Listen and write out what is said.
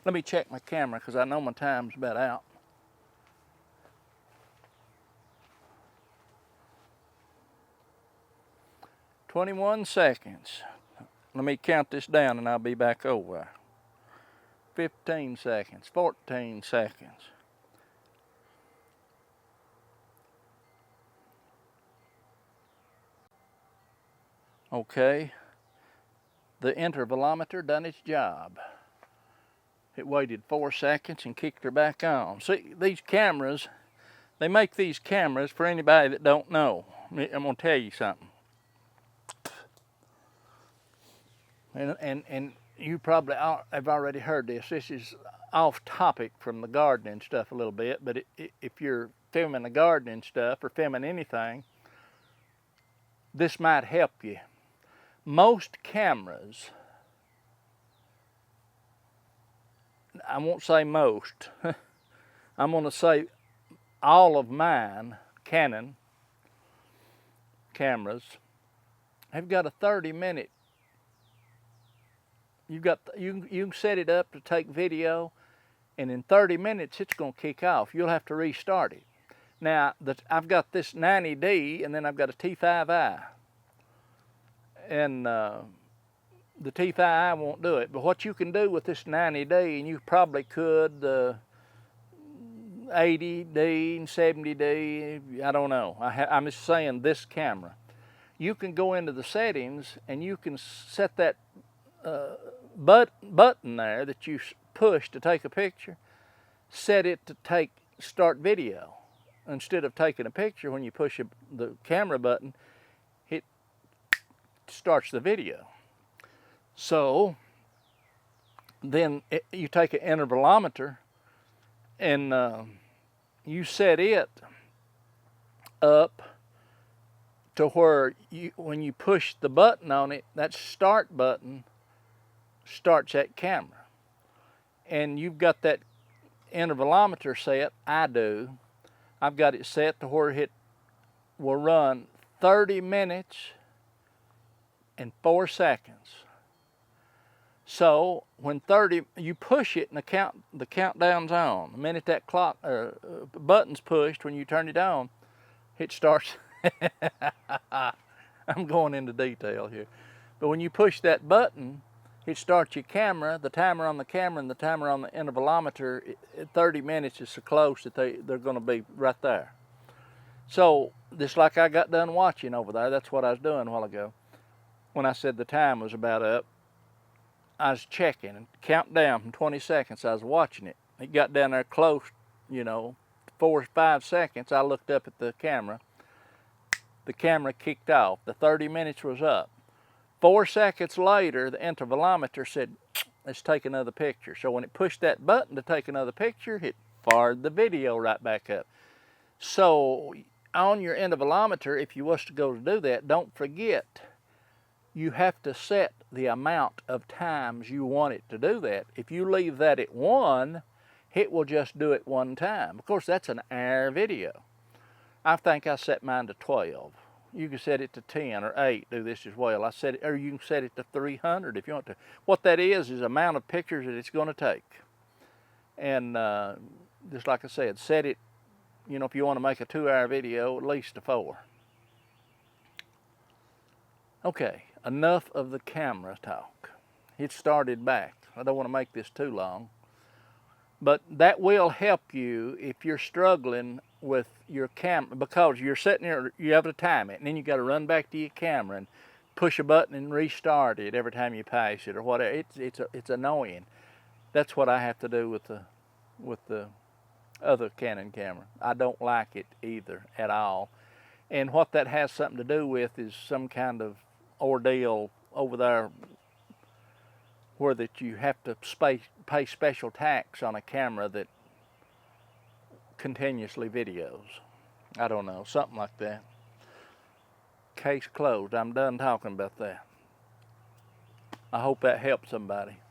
Let me check my camera because I know my time's about out. "21 seconds. Let me count this down and I'll be back over. 15 seconds, 14 seconds. Okay, the intervalometer done its job. It waited 4 seconds and kicked her back on. See, these cameras, they make these cameras for anybody that don't know. I'm gonna tell you something. And you probably have already heard this. This is off topic from the gardening stuff a little bit, but if you're filming the gardening stuff or filming anything, this might help you. Most cameras, I won't say most, I'm going to say all of mine, Canon cameras, have got a 30-minute. You can set it up to take video, and in 30 minutes it's going to kick off. You'll have to restart it. Now, I've got this 90D, and then I've got a T5i. And the T5i won't do it. But what you can do with this 90D, and you probably could 80D and 70D, I don't know. I'm just saying this camera. You can go into the settings, and you can set that button there that you push to take a picture, set it to start video. Instead of taking a picture, when you push the camera button, it starts the video. So then you take an intervalometer and you set it up to where when you push the button on it, that start button starts that camera. And you've got that intervalometer set, I do. I've got it set to where it will run 30 minutes and 4 seconds. So when you push it and the countdown's on. The minute that button's pushed, when you turn it on, it starts. I'm going into detail here. But when you push that button, it starts your camera, the timer on the camera and the timer on the intervalometer. 30 minutes is so close that they're going to be right there. So just like I got done watching over there, that's what I was doing a while ago. When I said the time was about up, I was checking and counting down from 20 seconds. I was watching it. It got down there close, 4 or 5 seconds. I looked up at the camera. The camera kicked off. The 30 minutes was up. 4 seconds later, the intervalometer said, let's take another picture. So when it pushed that button to take another picture, it fired the video right back up. So on your intervalometer, if you was to go to do that, don't forget, you have to set the amount of times you want it to do that. If you leave that at 1, it will just do it 1 time. Of course, that's an hour video. I think I set mine to 12. You can set it to 10 or 8, do this as well. I set it, or you can set it to 300 if you want to. What that is amount of pictures that it's going to take. And just like I said, set it, if you want to make a 2-hour video, at least to 4. Okay, enough of the camera talk. It started back. I don't want to make this too long. But that will help you if you're struggling with your camera, because you're sitting there, you have to time it, and then you got to run back to your camera and push a button and restart it every time you pass it or whatever. It's annoying. That's what I have to do with the other Canon camera. I don't like it either at all. And what that has something to do with is some kind of ordeal over there where that you have to pay special tax on a camera that continuously videos. I don't know, something like that. Case closed. I'm done talking about that. I hope that helped somebody.